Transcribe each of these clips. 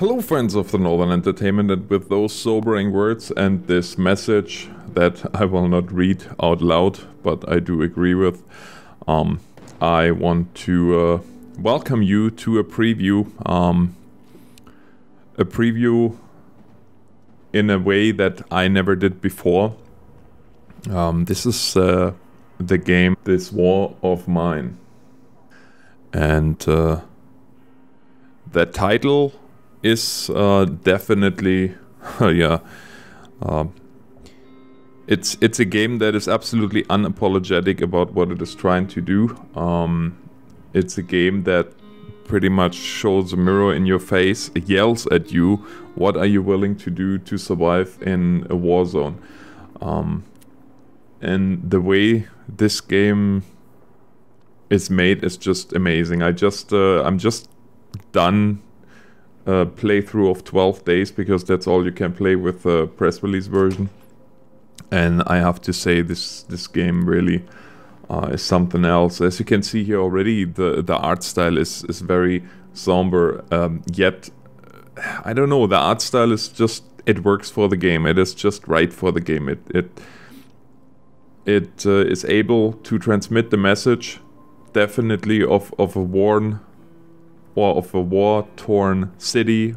Hello friends of the Northern Entertainment, and with those sobering words and this message that I will not read out loud, but I do agree with, I want to welcome you to a preview in a way that I never did before. This is the game This War of Mine, and the title is definitely it's a game that is absolutely unapologetic about what it is trying to do. It's a game that pretty much shows a mirror in your face, yells at you, what are you willing to do to survive in a war zone. And the way this game is made is just amazing. I'm just done a playthrough of 12 days because that's all you can play with the press release version, and I have to say this game really is something else. As you can see here already, the art style is very somber, yet I don't know, the art style is just, it works for the game. It is just right for the game. It is able to transmit the message definitely of a worn or of a war-torn city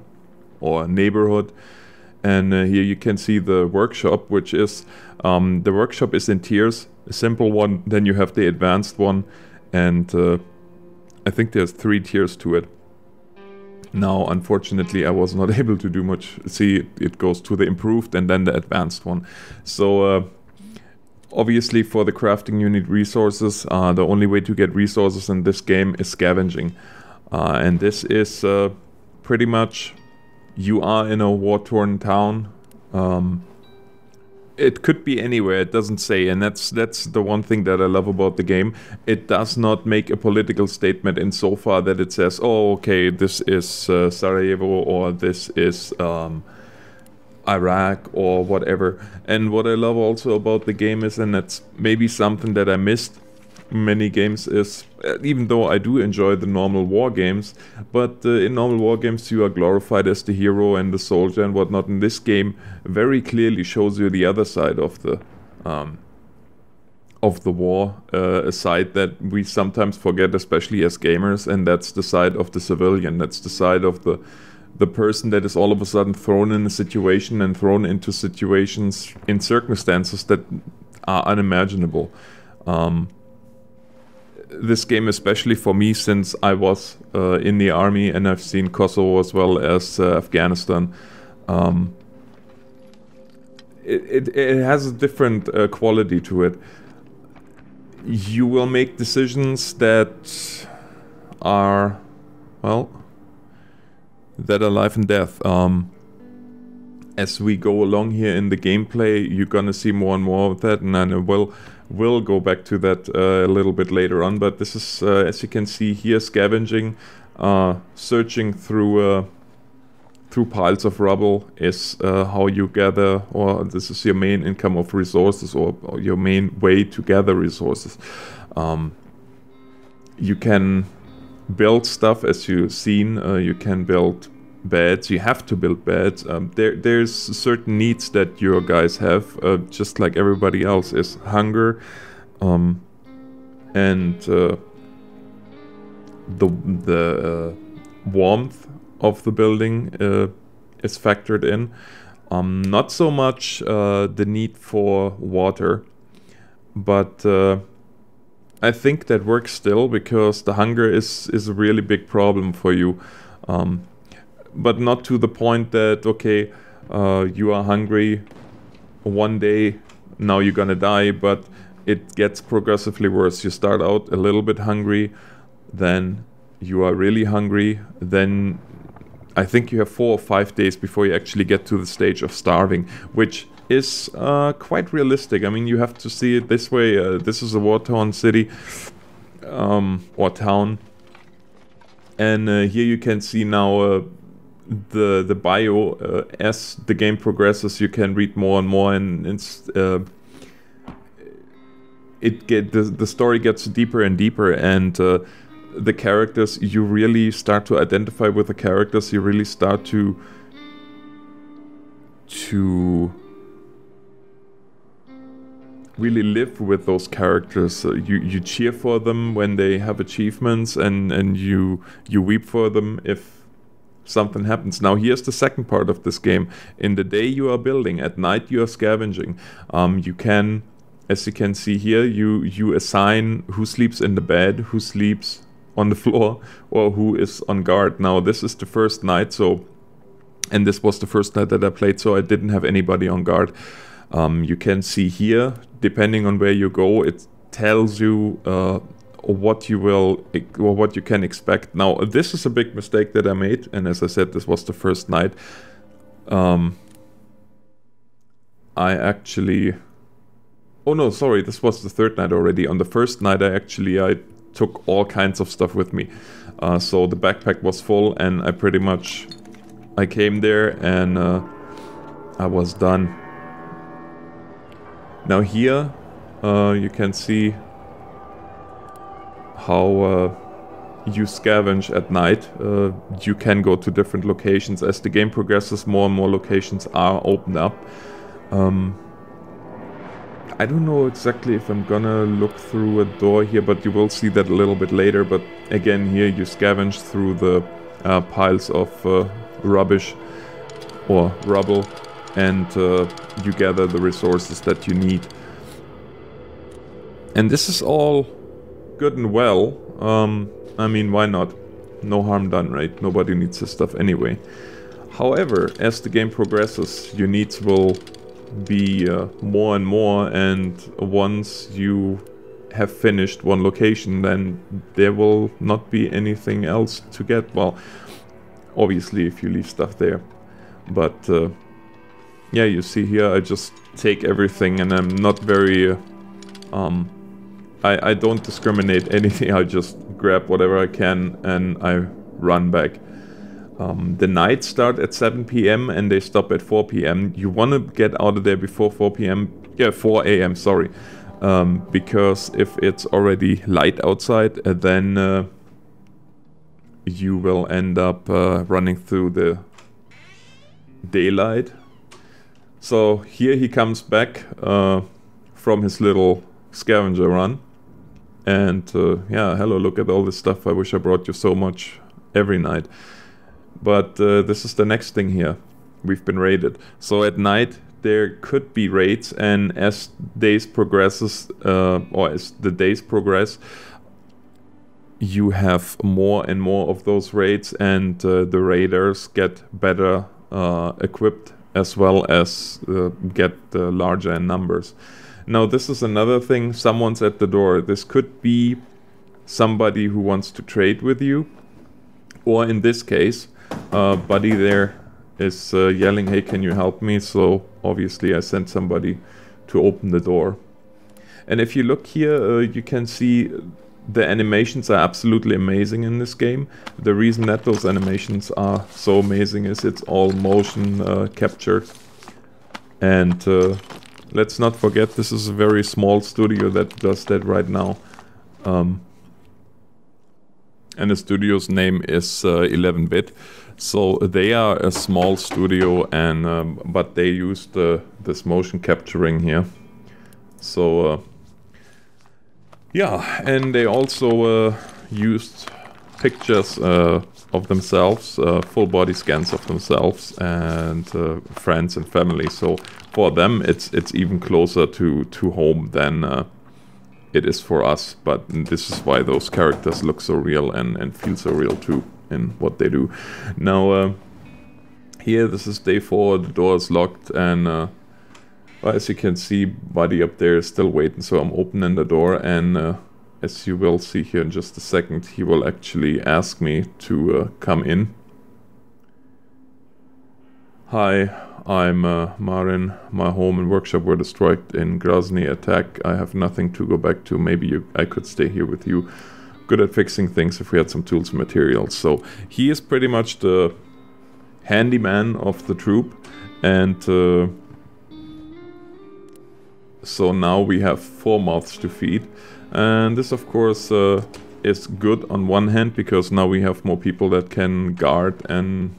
or neighborhood. And here you can see the workshop, which is the workshop is in tiers, a simple one, then you have the advanced one, and I think there's 3 tiers to it. Now unfortunately I was not able to do much. See, it goes to the improved and then the advanced one. So obviously for the crafting you need resources. The only way to get resources in this game is scavenging. And this is pretty much, you are in a war-torn town. It could be anywhere, it doesn't say, and that's the one thing that I love about the game. It does not make a political statement insofar that it says, oh okay, this is Sarajevo, or this is Iraq, or whatever. And what I love also about the game is, and that's maybe something that I missed many games, is even though I do enjoy the normal war games, but in normal war games you are glorified as the hero and the soldier and whatnot. In this game very clearly shows you the other side of the war, a side that we sometimes forget, especially as gamers, and that's the side of the civilian. That's the side of the person that is all of a sudden thrown in a situation and thrown into situations in circumstances that are unimaginable. This game, especially for me, since I was in the army and I've seen Kosovo as well as Afghanistan, it has a different quality to it. You will make decisions that are, well, that are life and death. As we go along here in the gameplay, you're gonna see more and more of that, and I will go back to that a little bit later on. But this is, as you can see here, scavenging, searching through piles of rubble is how you gather, or this is your main income of resources, or your main way to gather resources. You can build stuff, as you've seen. You can build beds, you have to build beds. There's certain needs that your guys have, just like everybody else, is hunger, and the warmth of the building is factored in. Not so much the need for water, but I think that works still, because the hunger is a really big problem for you. But not to the point that, okay, you are hungry one day, now you're gonna die, but it gets progressively worse. You start out a little bit hungry, then you are really hungry, then I think you have 4 or 5 days before you actually get to the stage of starving, which is quite realistic. I mean, you have to see it this way. This is a war-torn city, or town, and here you can see now the bio. As the game progresses, you can read more and more, and it's the story gets deeper and deeper, and the characters, you really start to identify with the characters, you really start to really live with those characters. You cheer for them when they have achievements, and you weep for them if something happens. Now here's the second part of this game. In the day you are building, at night you are scavenging. You can, as you can see here, you assign who sleeps in the bed, who sleeps on the floor, or who is on guard. Now this is the first night, and this was the first night that I played, so I didn't have anybody on guard. You can see here, depending on where you go, it tells you what you can expect. Now this is a big mistake that I made, and as I said, this was the first night. I actually, oh no, sorry, this was the third night already. On the first night I took all kinds of stuff with me. So the backpack was full, and I came there and I was done. Now here you can see how you scavenge at night. You can go to different locations. As the game progresses, more and more locations are opened up. I don't know exactly if I'm gonna look through a door here, but you will see that a little bit later. But again, here you scavenge through the piles of rubbish or rubble, and you gather the resources that you need. And this is all good and well. I mean, why not? No harm done, right? Nobody needs this stuff anyway. However, as the game progresses, your needs will be more and more, and once you have finished one location, then there will not be anything else to get. Well, obviously if you leave stuff there, but yeah, you see here I just take everything, and I'm not very I don't discriminate anything. I just grab whatever I can and I run back. The nights start at 7 p.m. and they stop at 4 p.m. You want to get out of there before 4 p.m. Yeah, 4 a.m. sorry. Because if it's already light outside, then you will end up running through the daylight. So here he comes back from his little scavenger run. And yeah, hello, look at all this stuff. I wish I brought you so much every night. But this is the next thing here. We've been raided. So at night there could be raids, and as days progresses, or as the days progress, you have more and more of those raids, and the raiders get better equipped, as well as get larger in numbers. Now this is another thing. Someone's at the door. This could be somebody who wants to trade with you, or in this case, buddy there is yelling, hey, can you help me? So obviously I sent somebody to open the door. And if you look here, you can see the animations are absolutely amazing in this game. The reason that those animations are so amazing is it's all motion captured. And let's not forget, this is a very small studio that does that right now. And the studio's name is 11-bit. So they are a small studio, and but they used this motion capturing here. So yeah, and they also used pictures of themselves, full body scans of themselves and friends and family. So for them, it's even closer to home than it is for us. But this is why those characters look so real and feel so real too in what they do. Now here, this is day 4. The door is locked, and as you can see, buddy up there is still waiting. So I'm opening the door, and as you will see here in just a second, he will actually ask me to come in. Hi, I'm Marin. My home and workshop were destroyed in Grozny attack. I have nothing to go back to. Maybe I could stay here with you. Good at fixing things if we had some tools and materials. So he is pretty much the handyman of the troop, and so now we have 4 mouths to feed. And this, of course, is good on one hand, because now we have more people that can guard and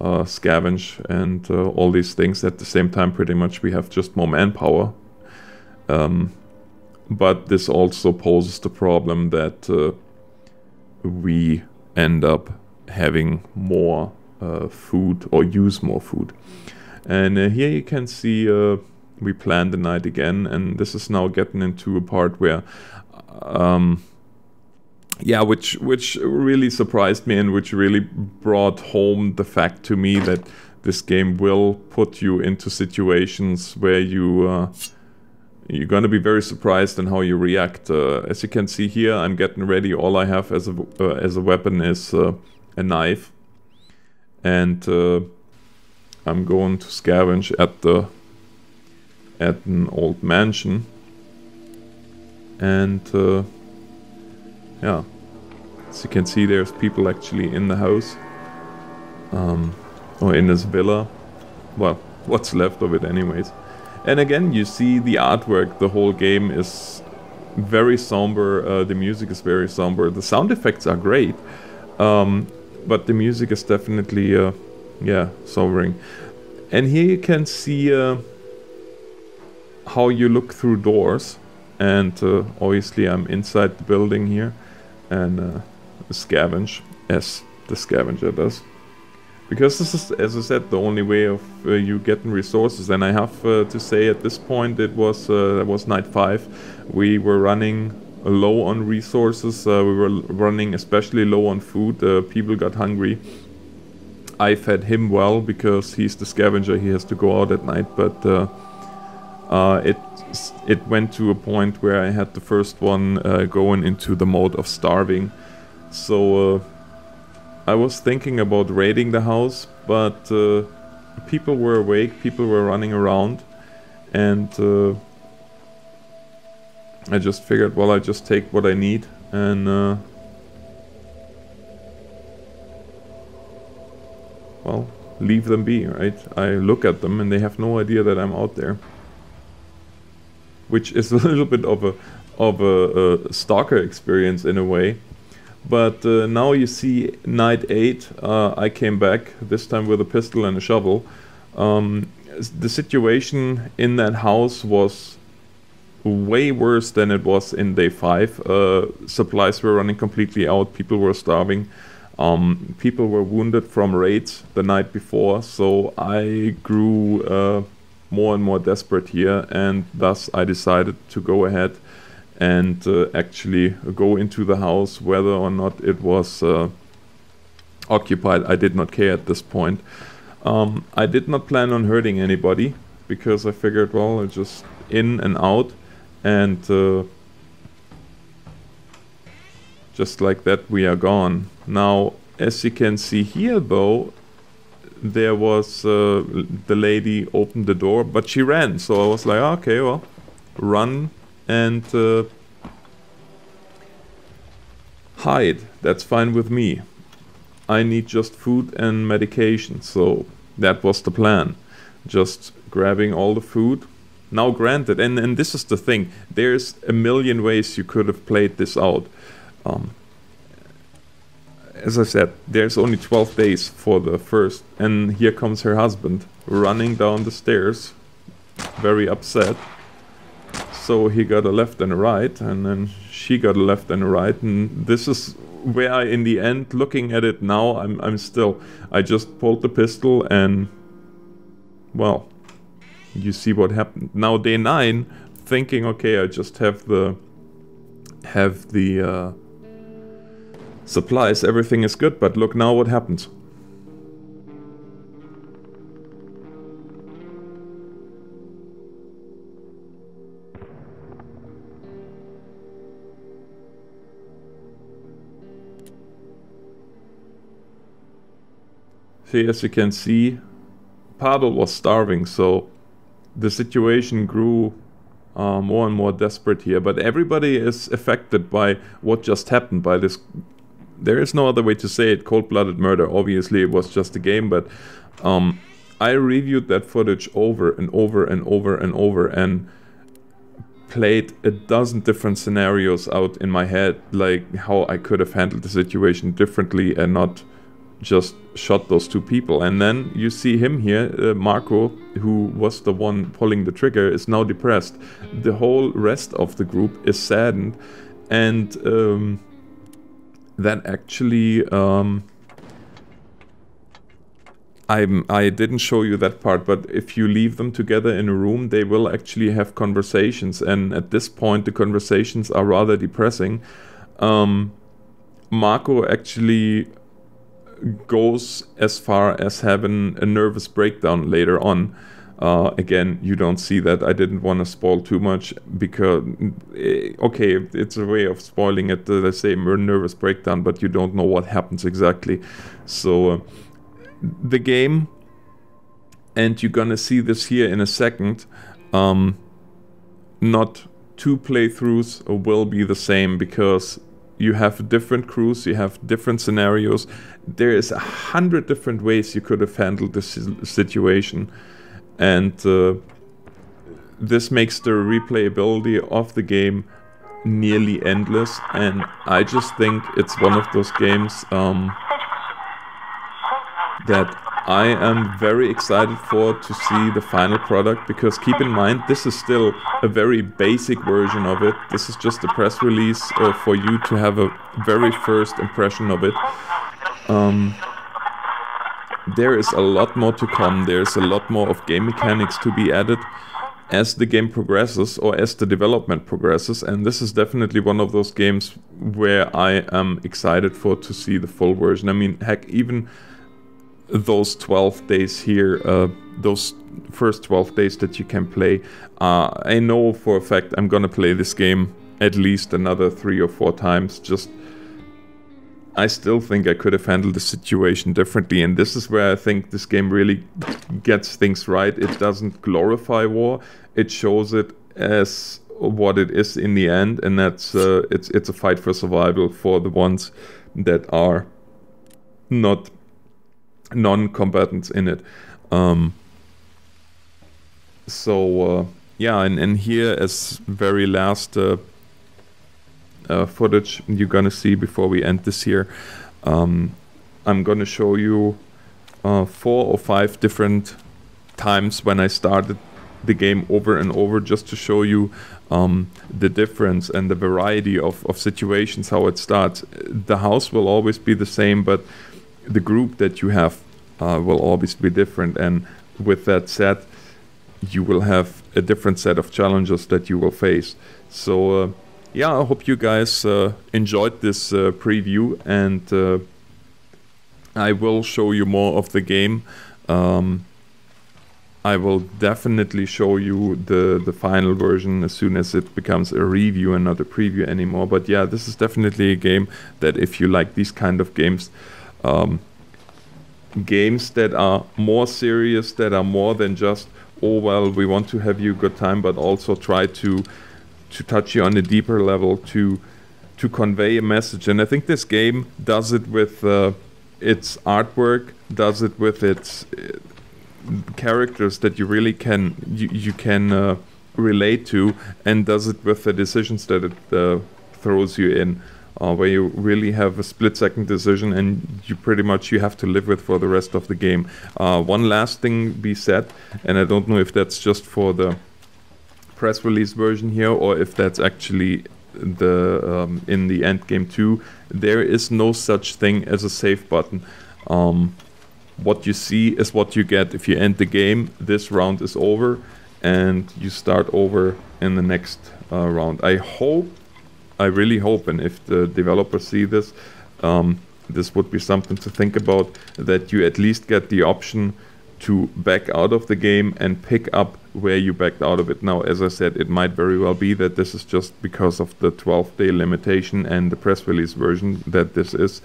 scavenge and all these things. At the same time, pretty much we have just more manpower. But this also poses the problem that we end up having more food, or use more food. And here you can see we plan the night again, and this is now getting into a part where yeah, which really surprised me, and which really brought home the fact to me that this game will put you into situations where you're gonna be very surprised in how you react. As you can see here, I'm getting ready. All I have as a weapon is a knife, and I'm going to scavenge at an old mansion, and yeah, as you can see, there's people actually in the house, or in this villa. Well, what's left of it anyways. And again, you see the artwork. The whole game is very somber. The music is very somber. The sound effects are great, but the music is definitely yeah, sobering. And here you can see how you look through doors, and obviously I'm inside the building here, and scavenge, as the scavenger does. Because this is, as I said, the only way of you getting resources. And I have to say, at this point, it was night 5. We were running low on resources. We were running especially low on food. People got hungry. I fed him well because he's the scavenger. He has to go out at night. But it went to a point where I had the first one going into the mode of starving. So I was thinking about raiding the house, but people were awake, people were running around, and I just figured, well, I just take what I need, and well, leave them be, right? I look at them and they have no idea that I'm out there, which is a little bit of a stalker experience in a way. But now you see night 8, I came back, this time with a pistol and a shovel. The situation in that house was way worse than it was in day 5. Supplies were running completely out, people were starving. People were wounded from raids the night before, so I grew more and more desperate here, and thus I decided to go ahead and actually go into the house. Whether or not it was occupied, I did not care at this point. I did not plan on hurting anybody, because I figured, well, just in and out, and just like that we are gone. Now, as you can see here though, there was the lady opened the door, but she ran, so I was like, okay, well, run and hide. That's fine with me. I need just food and medication, so that was the plan. Just grabbing all the food. Now granted, and this is the thing, there's a million ways you could have played this out. As I said, there's only 12 days for the first, and here comes her husband running down the stairs, very upset. So he got a left and a right, and then she got a left and a right, and this is where I, in the end, looking at it now, I just pulled the pistol, and well, you see what happened. Now day 9, thinking, okay, I just have the supplies, everything is good, but look now what happens. See, as you can see, Pavel was starving, so the situation grew more and more desperate here. But everybody is affected by what just happened, by this. There is no other way to say it, cold-blooded murder. Obviously, it was just a game, but I reviewed that footage over and over and over and over, and played a dozen different scenarios out in my head, like how I could have handled the situation differently and not just shot those two people. And then you see him here, Marco, who was the one pulling the trigger, is now depressed. The whole rest of the group is saddened, and that actually I didn't show you that part, but if you leave them together in a room, they will actually have conversations, and at this point the conversations are rather depressing. Marco actually goes as far as having a nervous breakdown later on. Again, you don't see that. I didn't want to spoil too much because, okay, it's a way of spoiling it. They say nervous breakdown, but you don't know what happens exactly. So the game, and you're gonna see this here in a second, not two playthroughs will be the same because you have different crews, you have different scenarios. There is 100 different ways you could have handled this situation, and this makes the replayability of the game nearly endless. And I just think it's one of those games that I am very excited for to see the final product, because keep in mind this is still a very basic version of it. This is just a press release for you to have a very first impression of it. There is a lot more to come. There's a lot more of game mechanics to be added as the game progresses, or as the development progresses, and this is definitely one of those games where I am excited for to see the full version. I mean, heck, even those 12 days here, those first 12 days that you can play, I know for a fact I'm gonna play this game at least another 3 or 4 times. Just, I still think I could have handled the situation differently, and this is where I think this game really gets things right. It doesn't glorify war, it shows it as what it is in the end, and that's it's a fight for survival for the ones that are not non-combatants in it. Yeah, and here as very last footage you're gonna see before we end this here, I'm gonna show you 4 or 5 different times when I started the game over and over, just to show you the difference and the variety of situations, how it starts. The house will always be the same, but the group that you have will always be different, and with that said, you will have a different set of challenges that you will face. So yeah, I hope you guys enjoyed this preview, and I will show you more of the game. I will definitely show you the final version as soon as it becomes a review and not a preview anymore. But yeah, this is definitely a game that if you like these kind of games, games that are more serious, that are more than just, oh well, we want to have you a good time, but also try to touch you on a deeper level, to convey a message. And I think this game does it with its artwork, does it with its characters that you really can relate to, and does it with the decisions that it throws you in, where you really have a split-second decision and you pretty much you have to live with for the rest of the game. One last thing be said, and I don't know if that's just for the press release version here or if that's actually the in the end game too. There is no such thing as a save button. What you see is what you get. If you end the game, this round is over and you start over in the next round. I really hope, and if the developers see this, this would be something to think about, that you at least get the option to back out of the game and pick up where you backed out of it. Now, as I said, it might very well be that this is just because of the 12-day limitation and the press release version that this is.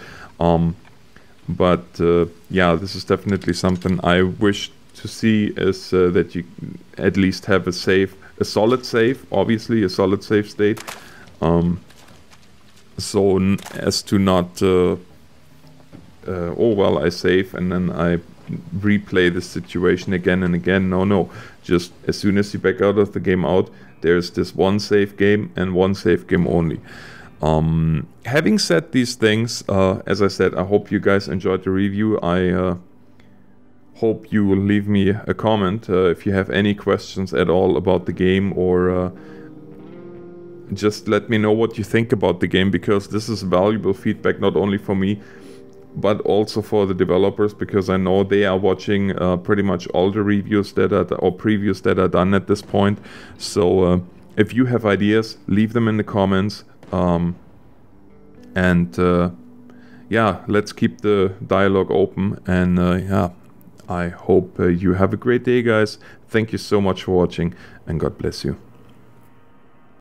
But yeah, this is definitely something I wish to see, is that you at least have a solid save, obviously a solid save state, so as to not oh well, I save and then I replay the situation again and again. No. Just as soon as you back out of the game there's this one save game and one save game only. Having said these things, as I said, I hope you guys enjoyed the review. I hope you will leave me a comment if you have any questions at all about the game, or just let me know what you think about the game, because this is valuable feedback not only for me but also for the developers, because I know they are watching pretty much all the reviews that are or previews that are done at this point. So if you have ideas, leave them in the comments, and yeah, let's keep the dialogue open. And yeah, I hope you have a great day, guys. Thank you so much for watching, and God bless you.